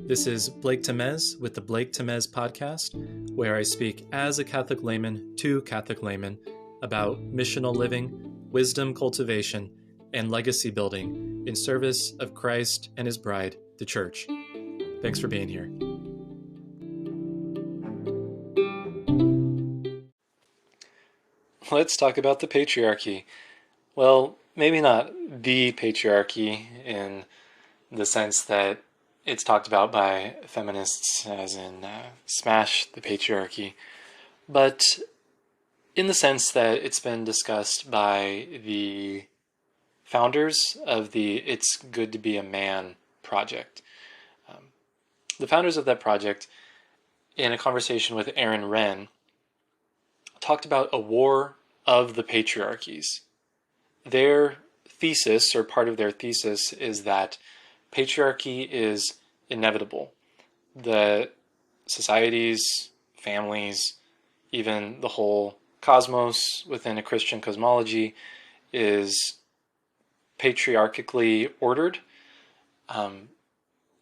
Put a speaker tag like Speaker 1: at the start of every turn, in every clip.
Speaker 1: This is Blake Temez with the Blake Temez podcast, where I speak as a Catholic layman to Catholic laymen about missional living, wisdom cultivation, and legacy building in service of Christ and his bride, the Church. Thanks for being here. Let's talk about the patriarchy. Well, maybe not the patriarchy in the sense that it's talked about by feminists as in smash the patriarchy, but in the sense that it's been discussed by the founders of the It's Good to Be a Man project. The founders of that project, in a conversation with Aaron Wren, talked about a war of the patriarchies. Their thesis, or part of their thesis, is that patriarchy is inevitable. The societies, families, even the whole cosmos within a Christian cosmology is patriarchically ordered, and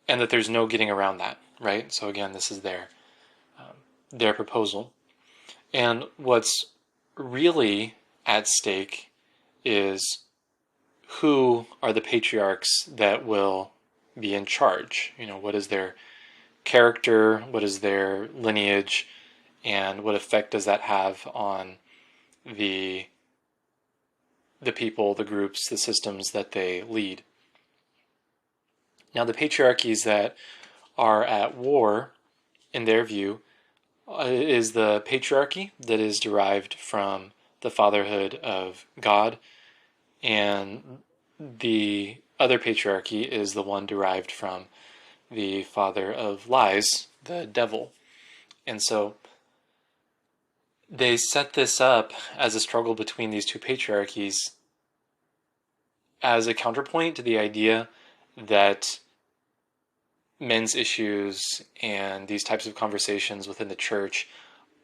Speaker 1: that there's no getting around that, right? So again, this is their proposal. And what's really at stake is who are the patriarchs that will be in charge? What is their character? What is their lineage? And what effect does that have on the people, the groups, the systems that they lead? Now, the patriarchies that are at war, in their view, is the patriarchy that is derived from the fatherhood of God, and the other patriarchy is the one derived from the father of lies, the devil. And so they set this up as a struggle between these two patriarchies as a counterpoint to the idea that men's issues and these types of conversations within the church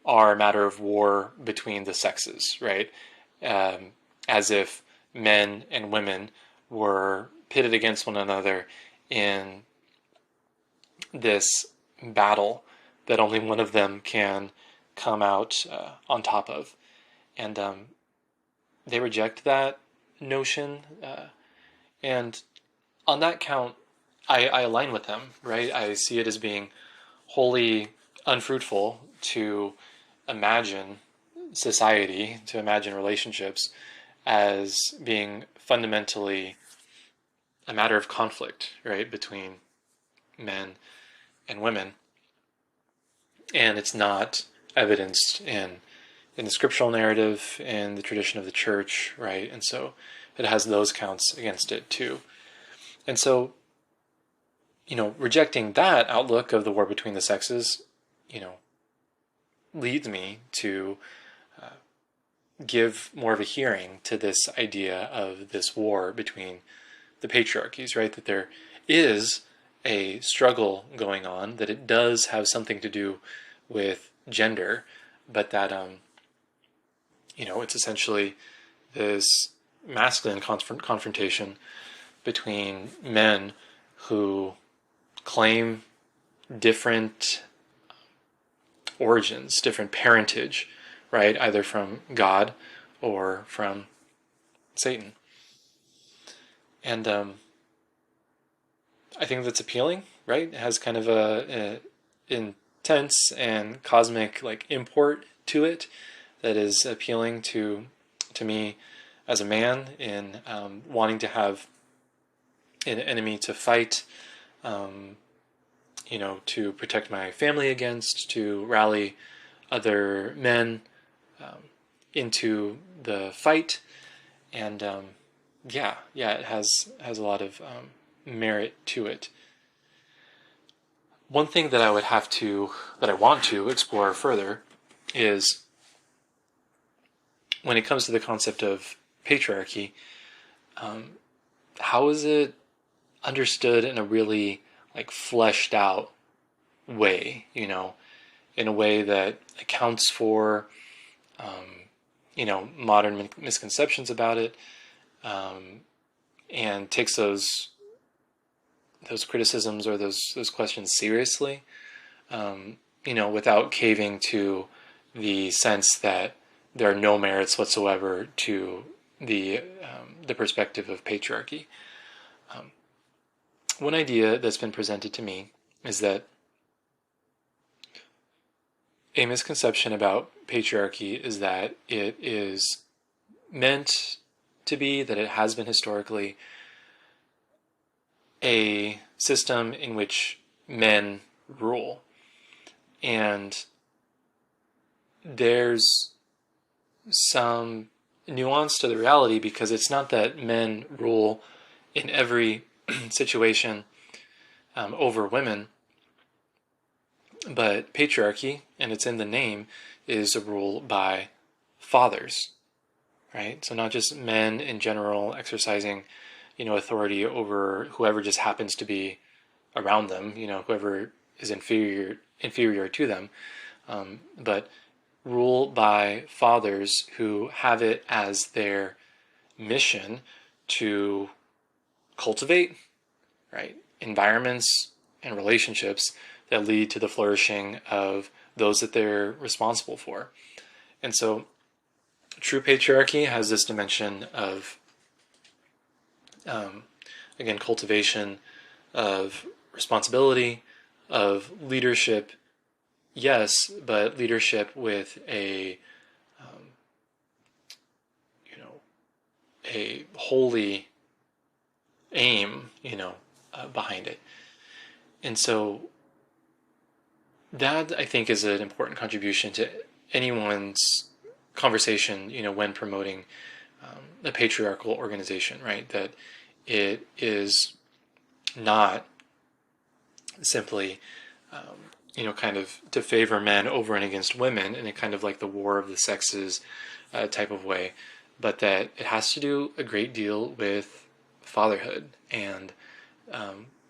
Speaker 1: are a matter of war between the sexes, right? As if men and women were pitted against one another in this battle that only one of them can come out on top of. And they reject that notion. And on that count, I align with them, right? I see it as being wholly unfruitful to imagine society, to imagine relationships as being fundamentally a matter of conflict, right, between men and women. And it's not evidenced in the scriptural narrative, in the tradition of the church, right? And so it has those counts against it too. And so, rejecting that outlook of the war between the sexes, leads me to give more of a hearing to this idea of this war between the patriarchies, right? That there is a struggle going on, that it does have something to do with gender, but that, it's essentially this masculine confrontation between men who claim different origins, different parentage, right? Either from God or from Satan. And I think that's appealing, right? It has kind of a intense and cosmic import to it that is appealing to me as a man in wanting to have an enemy to fight, to protect my family against, to rally other men into the fight. And it has a lot of merit to it. One thing that I want to explore further is when it comes to the concept of patriarchy, how is it understood in a really fleshed out way, in a way that accounts for, modern misconceptions about it, and takes those criticisms or those questions seriously, without caving to the sense that there are no merits whatsoever to the perspective of patriarchy. One idea that's been presented to me is that a misconception about patriarchy is that it is meant to be, that it has been historically, a system in which men rule. And there's some nuance to the reality, because it's not that men rule in every situation over women, but patriarchy, and it's in the name, is a rule by fathers, right? So not just men in general exercising, authority over whoever just happens to be around them, whoever is inferior to them, but rule by fathers who have it as their mission to cultivate, right, environments and relationships that lead to the flourishing of those that they're responsible for. And so true patriarchy has this dimension of, again, cultivation of responsibility, of leadership, yes, but leadership with a holy aim, behind it. And so that, I think, is an important contribution to anyone's conversation, when promoting a patriarchal organization, right? That it is not simply, kind of to favor men over and against women in a kind of like the war of the sexes type of way, but that it has to do a great deal with fatherhood and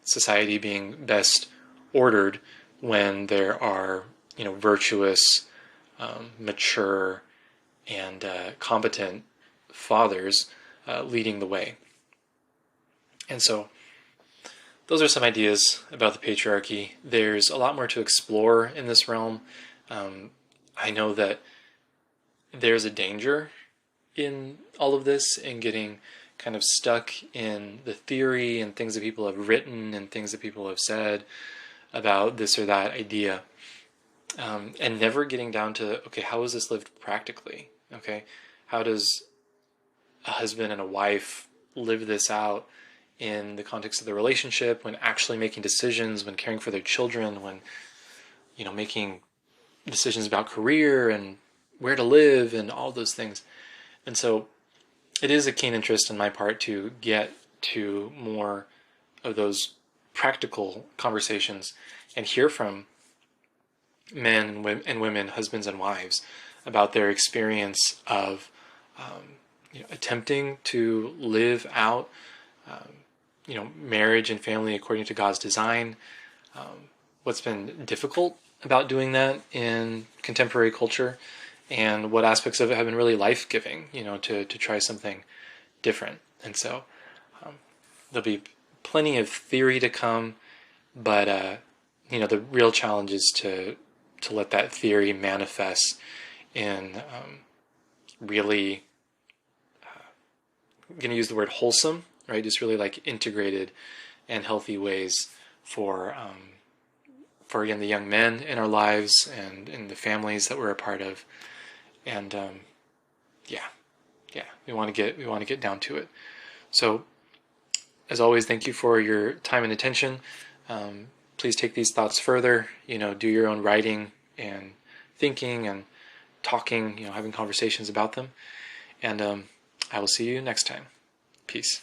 Speaker 1: society being best ordered when there are, virtuous, mature, and competent fathers leading the way. And so those are some ideas about the patriarchy. There's a lot more to explore in this realm. I know that there's a danger in all of this, in getting kind of stuck in the theory and things that people have written and things that people have said about this or that idea, and never getting down to, okay, how is this lived practically? Okay, how does a husband and a wife live this out in the context of the relationship, when actually making decisions, when caring for their children, when, making decisions about career and where to live and all those things. And so it is a keen interest on my part to get to more of those practical conversations and hear from men and women, husbands and wives, about their experience of attempting to live out marriage and family according to God's design, what's been difficult about doing that in contemporary culture, and what aspects of it have been really life-giving, to try something different. And so there'll be plenty of theory to come, but the real challenge is to let that theory manifest in really, I'm going to use the word wholesome, right? Just really like integrated and healthy ways for again, the young men in our lives and in the families that we're a part of. And we want to get down to it. So, as always, thank you for your time and attention. Please take these thoughts further. Do your own writing and thinking and talking. Having conversations about them. And I will see you next time. Peace.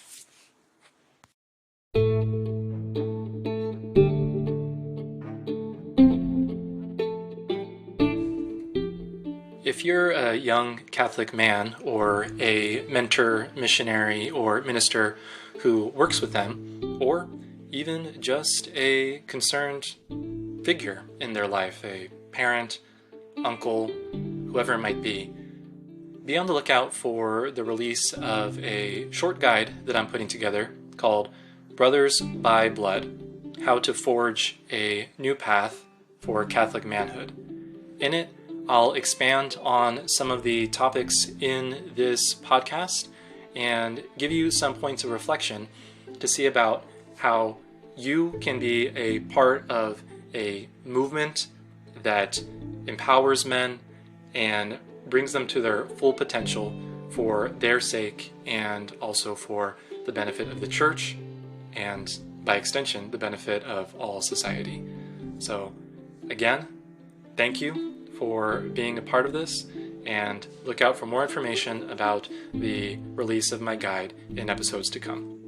Speaker 1: If you're a young Catholic man or a mentor, missionary, or minister who works with them, or even just a concerned figure in their life, a parent, uncle, whoever it might be on the lookout for the release of a short guide that I'm putting together called Brothers by Blood: How to Forge a New Path for Catholic Manhood. In it, I'll expand on some of the topics in this podcast and give you some points of reflection to see about how you can be a part of a movement that empowers men and brings them to their full potential for their sake and also for the benefit of the church and, by extension, the benefit of all society. So, again, thank you for being a part of this, and look out for more information about the release of my guide in episodes to come.